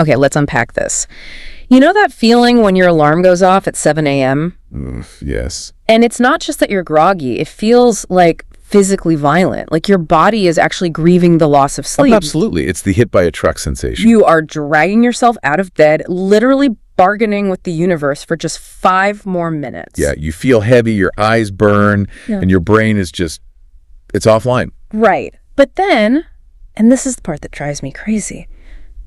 Okay, let's unpack this. You know that feeling when your alarm goes off at 7 a.m.? Yes. And it's not just that you're groggy. It feels like physically violent. Like your body is actually grieving the loss of sleep. Oh, absolutely. It's the hit by a truck sensation. You are dragging yourself out of bed, literally bargaining with the universe for just 5 more minutes. Yeah, you feel heavy, your eyes burn, and your brain is just, it's offline. Right. But then, and this is the part that drives me crazy,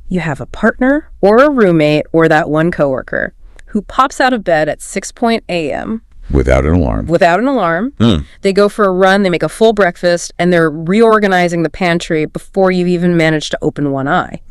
you have a partner or a roommate or that one coworker who pops out of bed at 6 a.m. Without an alarm. Without an alarm. They go for a run, they make a full breakfast, and they're reorganizing the pantry before you've even managed to open one eye.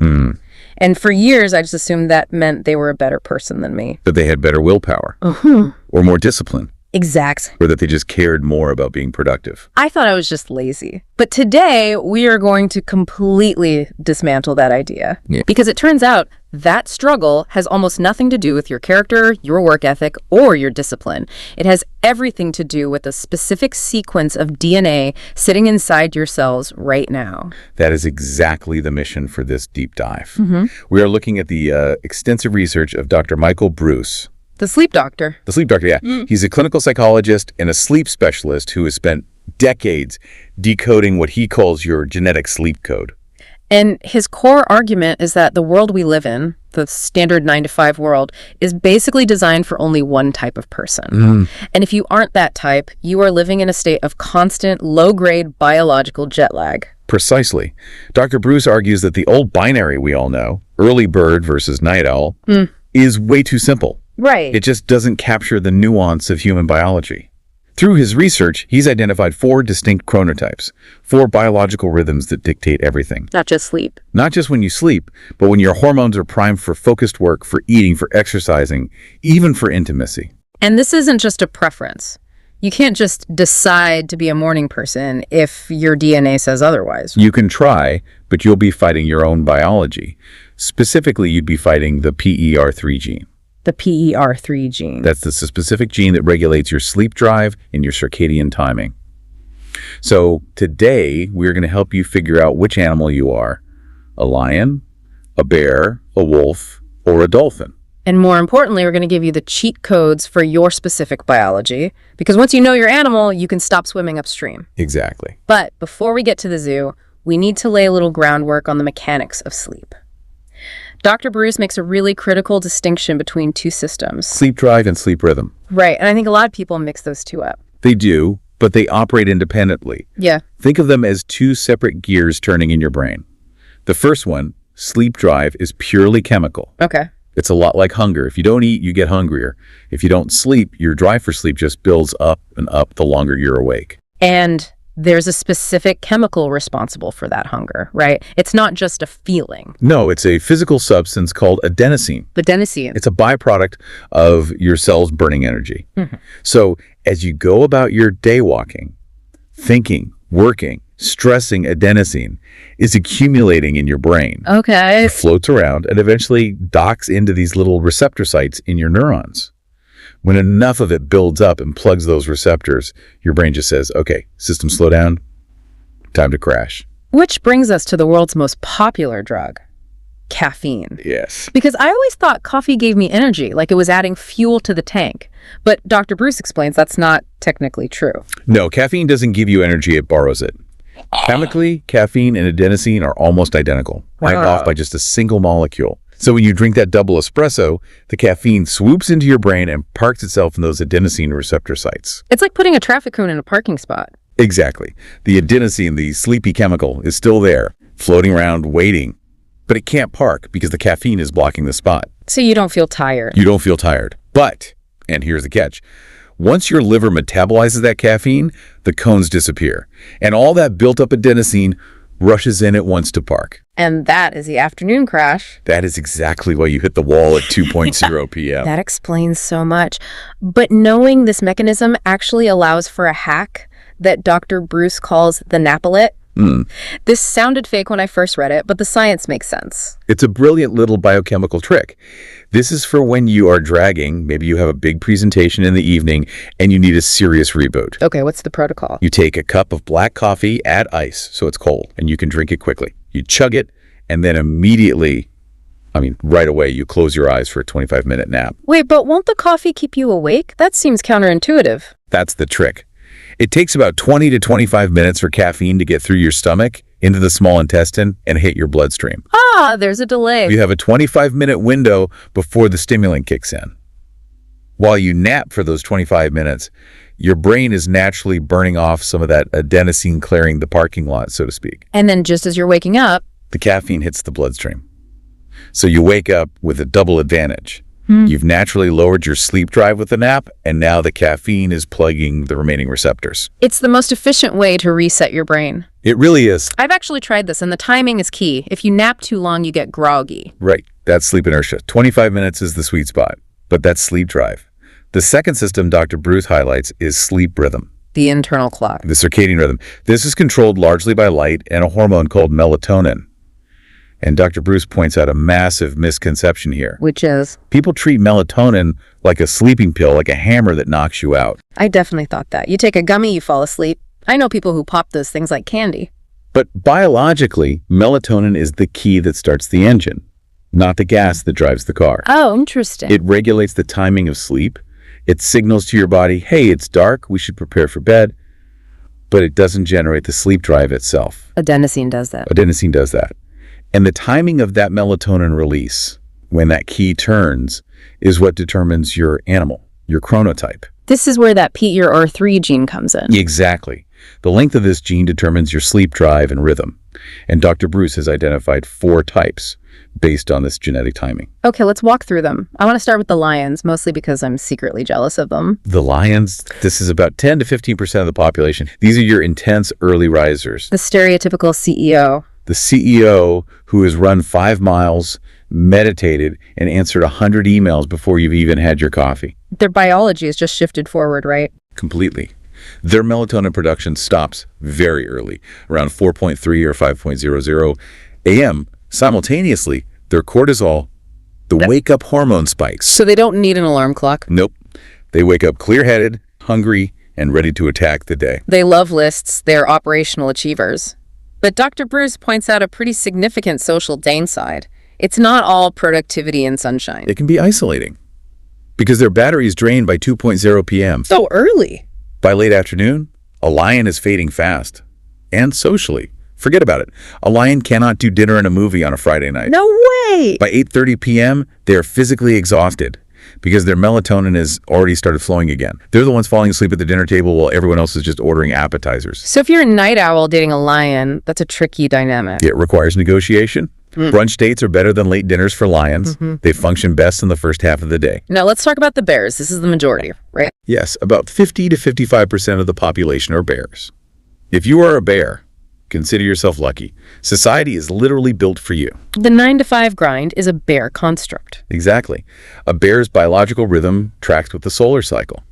And for years, I just assumed that meant they were a better person than me. That they had better willpower. Or more discipline. Exact. Or that they just cared more about being productive. I thought I was just lazy. But today, we are going to completely dismantle that idea. Because it turns out that struggle has almost nothing to do with your character, your work ethic, or your discipline. It has everything to do with a specific sequence of DNA sitting inside your cells right now. That is exactly the mission for this deep dive. We are looking at the extensive research of Dr. Michael Bruce. The sleep doctor. The sleep doctor, yeah. He's a clinical psychologist and a sleep specialist who has spent decades decoding what he calls your genetic sleep code. And his core argument is that the world we live in, the standard 9-to-5 world, is basically designed for only one type of person. And if you aren't that type, you are living in a state of constant, low-grade biological jet lag. Precisely. Dr. Bruce argues that the old binary we all know, early bird versus night owl, is way too simple. Right. It just doesn't capture the nuance of human biology. Through his research, he's identified 4 distinct chronotypes, 4 biological rhythms that dictate everything. Not just sleep. Not just when you sleep, but when your hormones are primed for focused work, for eating, for exercising, even for intimacy. And this isn't just a preference. You can't just decide to be a morning person if your DNA says otherwise. You can try, but you'll be fighting your own biology. Specifically, you'd be fighting the PER3 gene. The PER3 gene. That's the specific gene that regulates your sleep drive and your circadian timing. So today, we're going to help you figure out which animal you are. A lion, a bear, a wolf, or a dolphin. And more importantly, we're going to give you the cheat codes for your specific biology. Because once you know your animal, you can stop swimming upstream. Exactly. But before we get to the zoo, we need to lay a little groundwork on the mechanics of sleep. Dr. Bruce makes a really critical distinction between 2 systems. Sleep drive and sleep rhythm. Right, and I think a lot of people mix those 2 up. They do, but they operate independently. Yeah. Think of them as 2 separate gears turning in your brain. The first one, sleep drive, is purely chemical. Okay. It's a lot like hunger. If you don't eat, you get hungrier. If you don't sleep, your drive for sleep just builds up and up the longer you're awake. And there's a specific chemical responsible for that hunger, right? It's not just a feeling. No, it's a physical substance called adenosine. Adenosine. It's a byproduct of your cells burning energy. So as you go about your day walking, thinking, working, stressing, adenosine is accumulating in your brain. Okay. It floats around and eventually docks into these little receptor sites in your neurons. When enough of it builds up and plugs those receptors, your brain just says, okay, system slow down, time to crash. Which brings us to the world's most popular drug, caffeine. Yes. Because I always thought coffee gave me energy, like it was adding fuel to the tank. But Dr. Bruce explains that's not technically true. No, caffeine doesn't give you energy, it borrows it. Chemically, caffeine and adenosine are almost identical, right off by just a single molecule. So when you drink that double espresso, the caffeine swoops into your brain and parks itself in those adenosine receptor sites. It's like putting a traffic cone in a parking spot. Exactly. The adenosine, the sleepy chemical, is still there, floating around, waiting. But it can't park because the caffeine is blocking the spot. So you don't feel tired. You don't feel tired. But, and here's the catch, once your liver metabolizes that caffeine, the cones disappear. And all that built-up adenosine rushes in at once to park. And that is the afternoon crash. That is exactly why you hit the wall at 2:00 p.m. That explains so much. But knowing this mechanism actually allows for a hack that Dr. Bruce calls the naplet. This sounded fake when I first read it, but the science makes sense. It's a brilliant little biochemical trick. This is for when you are dragging, maybe you have a big presentation in the evening, and you need a serious reboot. Okay, what's the protocol? You take a cup of black coffee, add ice, so it's cold, and you can drink it quickly. You chug it, and then immediately I mean, right away, you close your eyes for a 25-minute nap. Wait, but won't the coffee keep you awake? That seems counterintuitive. That's the trick. It takes about 20 to 25 minutes for caffeine to get through your stomach, into the small intestine, and hit your bloodstream. Ah, there's a delay. You have a 25-minute window before the stimulant kicks in. While you nap for those 25 minutes, your brain is naturally burning off some of that adenosine, clearing the parking lot, so to speak. And then just as you're waking up, the caffeine hits the bloodstream. So you wake up with a double advantage. You've naturally lowered your sleep drive with the nap, and now the caffeine is plugging the remaining receptors. It's the most efficient way to reset your brain. It really is. I've actually tried this, and the timing is key. If you nap too long, you get groggy. Right. That's sleep inertia. 25 minutes is the sweet spot, but that's sleep drive. The second system Dr. Bruce highlights is sleep rhythm. The internal clock. The circadian rhythm. This is controlled largely by light and a hormone called melatonin. And Dr. Bruce points out a massive misconception here. Which is? People treat melatonin like a sleeping pill, like a hammer that knocks you out. I definitely thought that. You take a gummy, you fall asleep. I know people who pop those things like candy. But biologically, melatonin is the key that starts the engine, not the gas that drives the car. Oh, interesting. It regulates the timing of sleep. It signals to your body, hey, it's dark, we should prepare for bed. But it doesn't generate the sleep drive itself. Adenosine does that. Adenosine does that. And the timing of that melatonin release, when that key turns, is what determines your animal, your chronotype. This is where that Pete your R3 gene comes in. Exactly. The length of this gene determines your sleep drive and rhythm. And Dr. Bruce has identified 4 types based on this genetic timing. Okay, let's walk through them. I want to start with the lions, mostly because I'm secretly jealous of them. The lions, this is about 10 to 15% of the population. These are your intense early risers. The stereotypical CEO. The CEO who has run 5 miles, meditated, and answered 100 emails before you've even had your coffee. Their biology has just shifted forward, right? Completely. Their melatonin production stops very early, around 4.3 or 5.00 a.m. Simultaneously, their cortisol, the wake-up hormone spikes. So they don't need an alarm clock? Nope. They wake up clear-headed, hungry, and ready to attack the day. They love lists. They're operational achievers. But Dr. Bruce points out a pretty significant social downside. It's not all productivity and sunshine. It can be isolating because their battery is drained by 2.0 p.m. So early. By late afternoon, a lion is fading fast. And socially. Forget about it. A lion cannot do dinner and a movie on a Friday night. No way! By 8:30 p.m., they're physically exhausted because their melatonin has already started flowing again. They're the ones falling asleep at the dinner table while everyone else is just ordering appetizers. So if you're a night owl dating a lion, that's a tricky dynamic. It requires negotiation. Brunch dates are better than late dinners for lions. They function best in the first half of the day. Now let's talk about the bears. This is the majority, right? Yes, about 50 to 55% of the population are bears. If you are a bear, consider yourself lucky. Society is literally built for you. The 9-to-5 grind is a bear construct. Exactly. A bear's biological rhythm tracks with the solar cycle.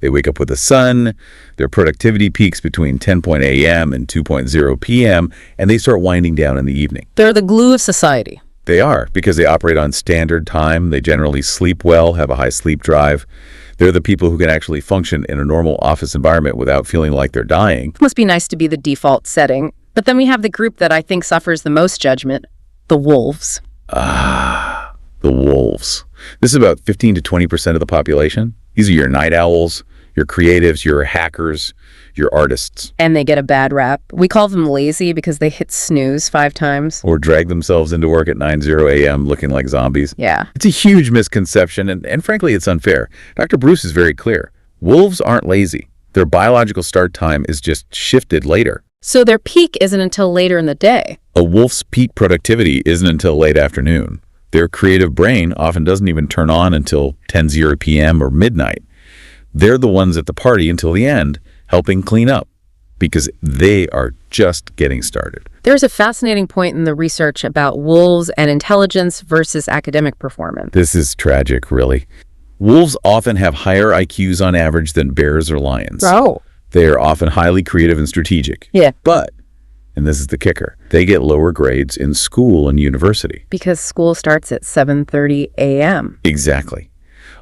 They wake up with the sun, their productivity peaks between 10 a.m. and 2.0 p.m., and they start winding down in the evening. They're the glue of society. They are, because they operate on standard time. They generally sleep well, have a high sleep drive. They're the people who can actually function in a normal office environment without feeling like they're dying. It must be nice to be the default setting. But then we have the group that I think suffers the most judgment, the wolves. Ah, the wolves. This is about 15 to 20% of the population. These are your night owls, your creatives, your hackers, your artists. And they get a bad rap. We call them lazy because they hit snooze 5 times. Or drag themselves into work at 9:00 a.m. looking like zombies. Yeah. It's a huge misconception, and frankly, it's unfair. Dr. Bruce is very clear. Wolves aren't lazy. Their biological start time is just shifted later. So their peak isn't until later in the day. A wolf's peak productivity isn't until late afternoon. Their creative brain often doesn't even turn on until 10:00 p.m. or midnight. They're the ones at the party until the end, helping clean up, because they are just getting started. There's a fascinating point in the research about wolves and intelligence versus academic performance. This is tragic, really. Wolves often have higher IQs on average than bears or lions. Oh. They are often highly creative and strategic. Yeah. But, and this is the kicker, they get lower grades in school and university. Because school starts at 7:30 a.m. Exactly.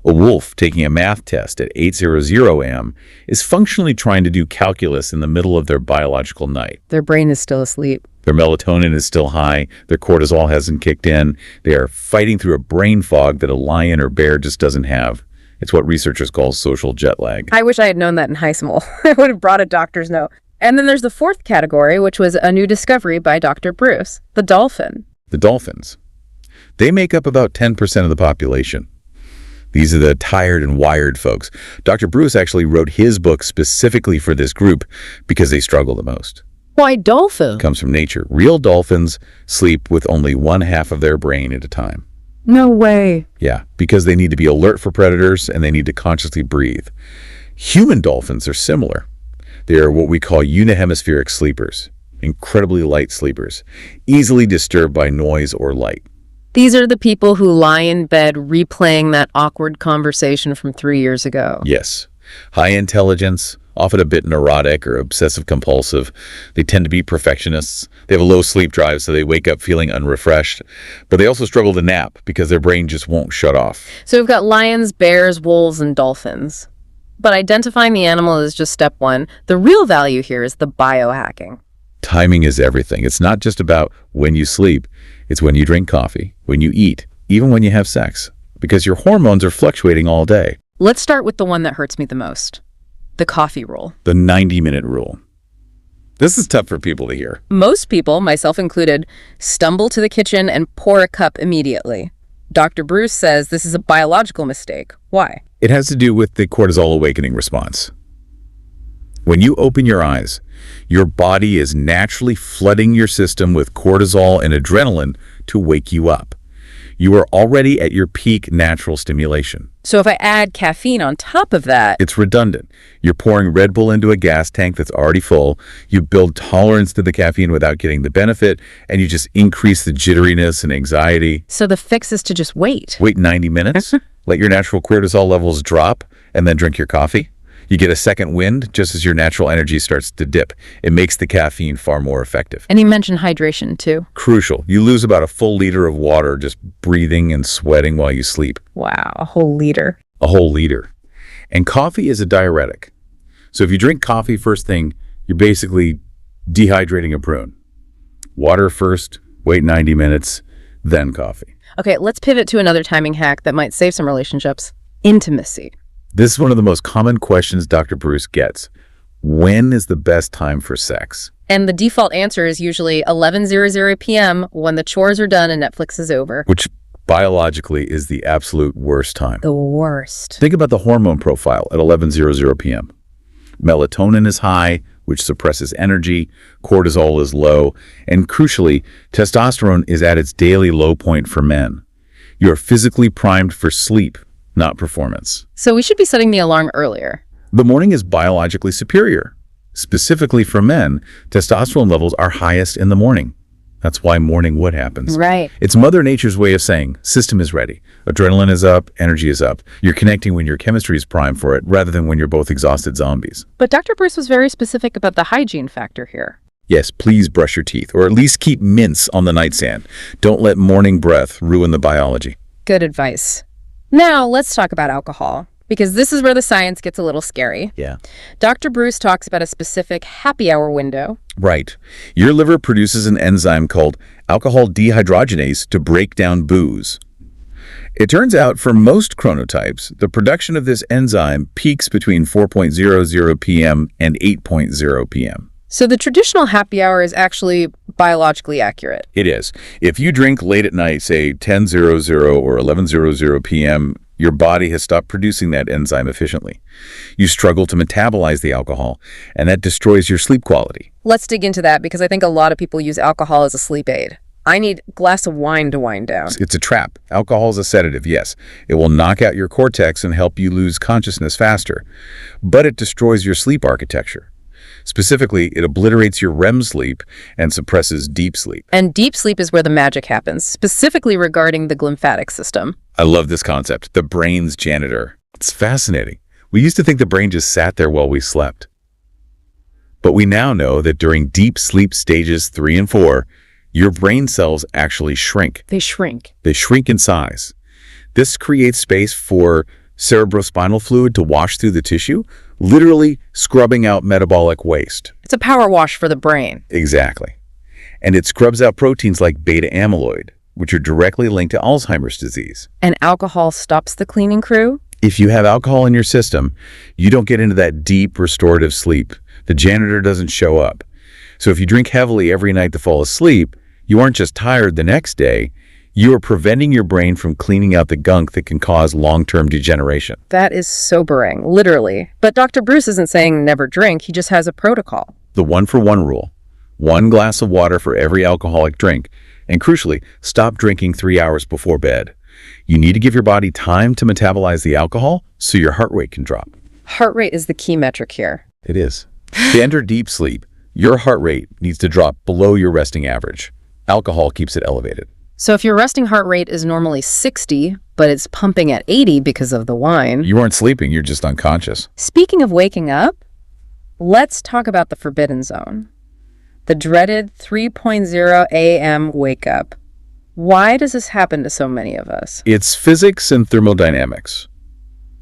A wolf taking a math test at 8:00 a.m. is functionally trying to do calculus in the middle of their biological night. Their brain is still asleep. Their melatonin is still high. Their cortisol hasn't kicked in. They are fighting through a brain fog that a lion or bear just doesn't have. It's what researchers call social jet lag. I wish I had known that in high school. I would have brought a doctor's note. And then there's the fourth category, which was a new discovery by Dr. Bruce, the dolphin. The dolphins. They make up about 10% of the population. These are the tired and wired folks. Dr. Bruce actually wrote his book specifically for this group because they struggle the most. Why dolphin? Comes from nature. Real dolphins sleep with only one half of their brain at a time. No way. Yeah, because they need to be alert for predators and they need to consciously breathe. Human dolphins are similar. They are what we call unihemispheric sleepers, incredibly light sleepers, easily disturbed by noise or light. These are the people who lie in bed replaying that awkward conversation from 3 years ago. Yes. High intelligence, often a bit neurotic or obsessive-compulsive. They tend to be perfectionists. They have a low sleep drive, so they wake up feeling unrefreshed. But they also struggle to nap because their brain just won't shut off. So we've got lions, bears, wolves, and dolphins. But identifying the animal is just step one. The real value here is the biohacking. Timing is everything. It's not just about when you sleep. It's when you drink coffee, when you eat, even when you have sex, because your hormones are fluctuating all day. Let's start with the one that hurts me the most. The coffee rule. The 90-minute rule. This is tough for people to hear. Most people, myself included, stumble to the kitchen and pour a cup immediately. Dr. Bruce says this is a biological mistake. Why? It has to do with the cortisol awakening response. When you open your eyes, your body is naturally flooding your system with cortisol and adrenaline to wake you up. You are already at your peak natural stimulation. So if I add caffeine on top of that... It's redundant. You're pouring Red Bull into a gas tank that's already full. You build tolerance to the caffeine without getting the benefit, and you just increase the jitteriness and anxiety. So the fix is to just wait. Wait 90 minutes, let your natural cortisol levels drop, and then drink your coffee. You get a second wind just as your natural energy starts to dip. It makes the caffeine far more effective. And he mentioned hydration, too. Crucial. You lose about a full liter of water just breathing and sweating while you sleep. Wow, a whole liter. A whole liter. And coffee is a diuretic. So if you drink coffee first thing, you're basically dehydrating a prune. Water first, wait 90 minutes, then coffee. Okay, let's pivot to another timing hack that might save some relationships. Intimacy. This is one of the most common questions Dr. Bruce gets. When is the best time for sex? And the default answer is usually 11:00 p.m. when the chores are done and Netflix is over. Which biologically is the absolute worst time. The worst. Think about the hormone profile at 11:00 p.m. Melatonin is high, which suppresses energy, cortisol is low, and crucially, testosterone is at its daily low point for men. You are physically primed for sleep, not performance. So we should be setting the alarm earlier. The morning is biologically superior. Specifically for men, testosterone levels are highest in the morning. That's why morning wood happens. Right. It's Mother Nature's way of saying, system is ready. Adrenaline is up, energy is up. You're connecting when your chemistry is primed for it, rather than when you're both exhausted zombies. But Dr. Bruce was very specific about the hygiene factor here. Yes, please brush your teeth, or at least keep mints on the nightstand. Don't let morning breath ruin the biology. Good advice. Now, let's talk about alcohol, because this is where the science gets a little scary. Yeah. Dr. Bruce talks about a specific happy hour window. Right. Your liver produces an enzyme called alcohol dehydrogenase to break down booze. It turns out for most chronotypes, the production of this enzyme peaks between 4:00 p.m. and 8:00 p.m. So the traditional happy hour is actually biologically accurate. It is. If you drink late at night, say 10:00 or 11:00 p.m., your body has stopped producing that enzyme efficiently. You struggle to metabolize the alcohol, and that destroys your sleep quality. Let's dig into that because I think a lot of people use alcohol as a sleep aid. I need a glass of wine to wind down. It's a trap. Alcohol is a sedative, yes. It will knock out your cortex and help you lose consciousness faster. But it destroys your sleep architecture. Specifically, it obliterates your REM sleep and suppresses deep sleep. And deep sleep is where the magic happens, specifically regarding the glymphatic system. I love this concept, the brain's janitor. It's fascinating. We used to think the brain just sat there while we slept. But we now know that during deep sleep stages 3 and 4, your brain cells actually shrink. They shrink. They shrink in size. This creates space for cerebrospinal fluid to wash through the tissue, literally scrubbing out metabolic waste. It's a power wash for the brain. Exactly. And it scrubs out proteins like beta amyloid, which are directly linked to Alzheimer's disease. And alcohol stops the cleaning crew? If you have alcohol in your system, you don't get into that deep restorative sleep. The janitor doesn't show up. So if you drink heavily every night to fall asleep, you aren't just tired the next day, you are preventing your brain from cleaning out the gunk that can cause long-term degeneration. That is sobering, literally. But Dr. Bruce isn't saying never drink, he just has a protocol. The 1-for-1 rule. 1 glass of water for every alcoholic drink. And crucially, stop drinking 3 hours before bed. You need to give your body time to metabolize the alcohol so your heart rate can drop. Heart rate is the key metric here. It is. To enter deep sleep, your heart rate needs to drop below your resting average. Alcohol keeps it elevated. So if your resting heart rate is normally 60, but it's pumping at 80 because of the wine... You aren't sleeping, you're just unconscious. Speaking of waking up, let's talk about the forbidden zone. The dreaded 3:00 a.m. wake up. Why does this happen to so many of us? It's physics and thermodynamics.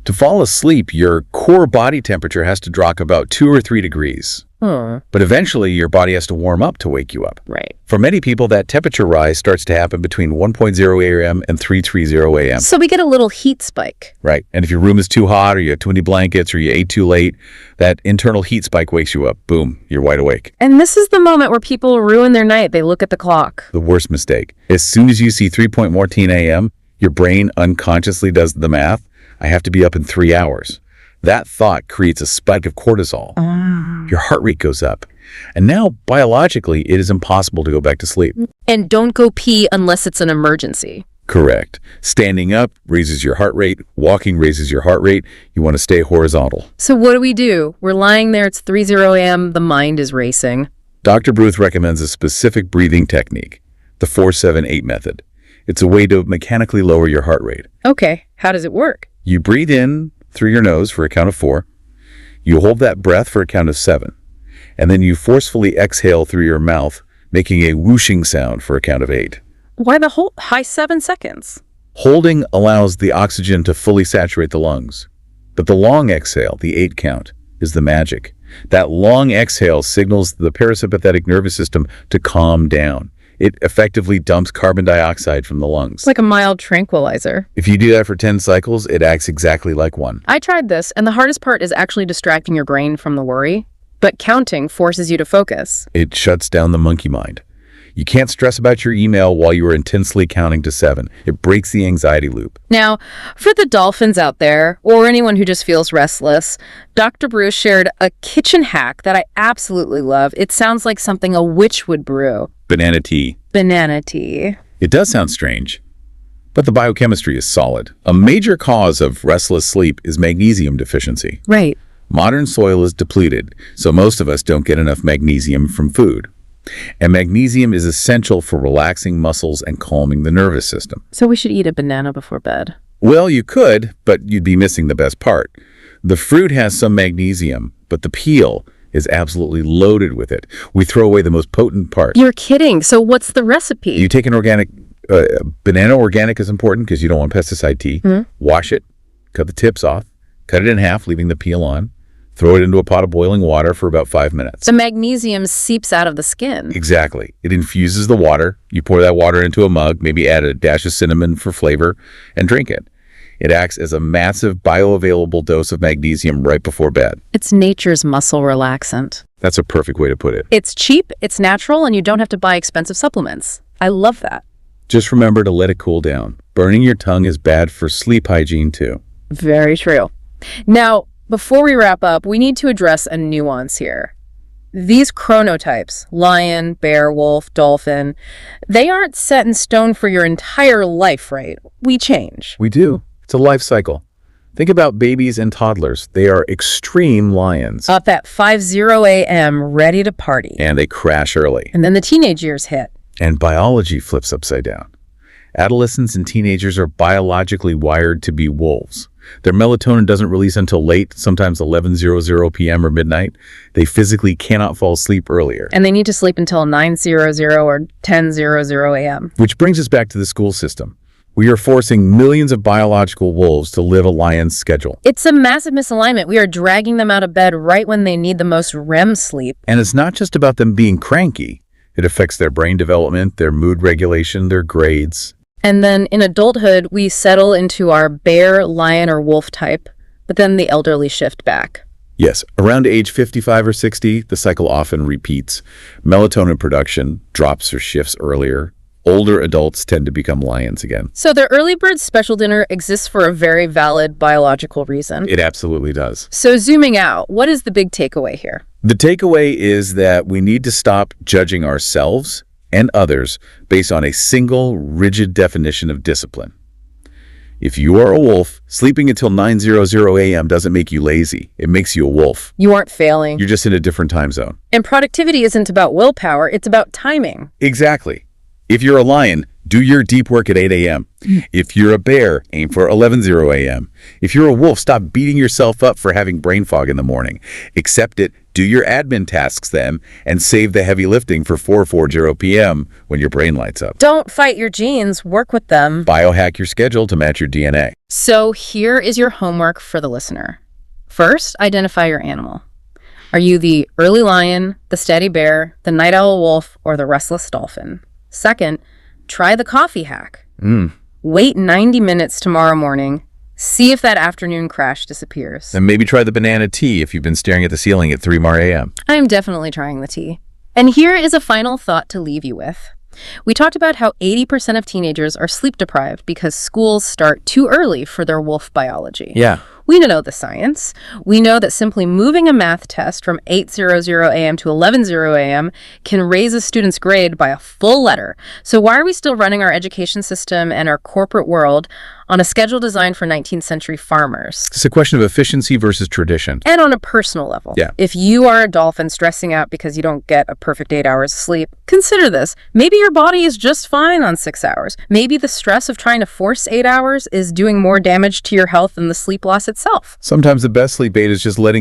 To fall asleep, your core body temperature has to drop about 2 or 3 degrees. But eventually, your body has to warm up to wake you up. Right. For many people, that temperature rise starts to happen between 1:00 a.m. and 3:30 a.m. So we get a little heat spike. Right. And if your room is too hot or you have too many blankets or you ate too late, that internal heat spike wakes you up. Boom, you're wide awake. And this is the moment where people ruin their night. They look at the clock. The worst mistake. As soon as you see 3:14 a.m., your brain unconsciously does the math. I have to be up in 3 hours. That thought creates a spike of cortisol. Your heart rate goes up. And now, biologically, it is impossible to go back to sleep. And don't go pee unless it's an emergency. Correct. Standing up raises your heart rate. Walking raises your heart rate. You want to stay horizontal. So what do? We're lying there. It's 3:00 a.m. The mind is racing. Dr. Bruce recommends a specific breathing technique, the 4-7-8 method. It's a way to mechanically lower your heart rate. Okay, how does it work? You breathe in through your nose for a count of 4. You hold that breath for a count of 7. And then you forcefully exhale through your mouth, making a whooshing sound for a count of 8. Why the whole high 7 seconds? Holding allows the oxygen to fully saturate the lungs. But the long exhale, the 8 count, is the magic. That long exhale signals the parasympathetic nervous system to calm down. It effectively dumps carbon dioxide from the lungs. It's like a mild tranquilizer. If you do that for 10 cycles, it acts exactly like one. I tried this, and the hardest part is actually distracting your brain from the worry. But counting forces you to focus. It shuts down the monkey mind. You can't stress about your email while you are intensely counting to 7. It breaks the anxiety loop. Now, for the dolphins out there, or anyone who just feels restless, Dr. Bruce shared a kitchen hack that I absolutely love. It sounds like something a witch would brew. Banana tea. Banana tea. It does sound strange, but the biochemistry is solid. A major cause of restless sleep is magnesium deficiency. Right. Modern soil is depleted, so most of us don't get enough magnesium from food. And magnesium is essential for relaxing muscles and calming the nervous system. So we should eat a banana before bed. Well, you could, but you'd be missing the best part. The fruit has some magnesium, but the peel is absolutely loaded with it. We throw away the most potent part. You're kidding. So what's the recipe? You take an organic, banana organic is important because you don't want pesticide tea. Wash it, cut the tips off, cut it in half, leaving the peel on. Throw it into a pot of boiling water for about 5 minutes. The magnesium seeps out of the skin. Exactly. It infuses the water. You pour that water into a mug, maybe add a dash of cinnamon for flavor, and drink it. It acts as a massive bioavailable dose of magnesium right before bed. It's nature's muscle relaxant. That's a perfect way to put it. It's cheap, it's natural, and you don't have to buy expensive supplements. I love that. Just remember to let it cool down. Burning your tongue is bad for sleep hygiene too. Very true. Now, before we wrap up, we need to address a nuance here. These chronotypes, lion, bear, wolf, dolphin, they aren't set in stone for your entire life, right? We change. We do. It's a life cycle. Think about babies and toddlers. They are extreme lions. Up at 5:00 a.m., ready to party. And they crash early. And then the teenage years hit. And biology flips upside down. Adolescents and teenagers are biologically wired to be wolves. Their melatonin doesn't release until late, sometimes 11:00 p.m. or midnight. They physically cannot fall asleep earlier. And they need to sleep until 9:00 or 10:00 a.m. Which brings us back to the school system. We are forcing millions of biological wolves to live a lion's schedule. It's a massive misalignment. We are dragging them out of bed right when they need the most REM sleep. And it's not just about them being cranky. It affects their brain development, their mood regulation, their grades. And then in adulthood, we settle into our bear, lion, or wolf type, but then the elderly shift back. Yes, around age 55 or 60, the cycle often repeats. Melatonin production drops or shifts earlier. Older adults tend to become lions again. So the early bird special dinner exists for a very valid biological reason. It absolutely does. So zooming out, what is the big takeaway here? The takeaway is that we need to stop judging ourselves and others based on a single, rigid definition of discipline. If you are a wolf, sleeping until 9:00 a.m. doesn't make you lazy. It makes you a wolf. You aren't failing. You're just in a different time zone. And productivity isn't about willpower, it's about timing. Exactly. If you're a lion, do your deep work at 8 a.m. If you're a bear, aim for 11:00 a.m. If you're a wolf, stop beating yourself up for having brain fog in the morning. Accept it, do your admin tasks then, and save the heavy lifting for 4:40 p.m. when your brain lights up. Don't fight your genes, work with them. Biohack your schedule to match your DNA. So here is your homework for the listener. First, identify your animal. Are you the early lion, the steady bear, the night owl wolf, or the restless dolphin? Second, try the coffee hack. Wait 90 minutes tomorrow morning. See if that afternoon crash disappears. And maybe try the banana tea if you've been staring at the ceiling at 3 a.m. I am definitely trying the tea. And here is a final thought to leave you with. We talked about how 80% of teenagers are sleep deprived because schools start too early for their wolf biology. Yeah. We know the science. We know that simply moving a math test from 8:00 a.m. to 11:00 a.m. can raise a student's grade by a full letter. So why are we still running our education system and our corporate world on a schedule designed for 19th century farmers? It's a question of efficiency versus tradition. And on a personal level. Yeah. If you are a dolphin stressing out because you don't get a perfect 8 hours of sleep, consider this. Maybe your body is just fine on 6 hours. Maybe the stress of trying to force 8 hours is doing more damage to your health than the sleep loss itself. Sometimes the best sleep aid is just letting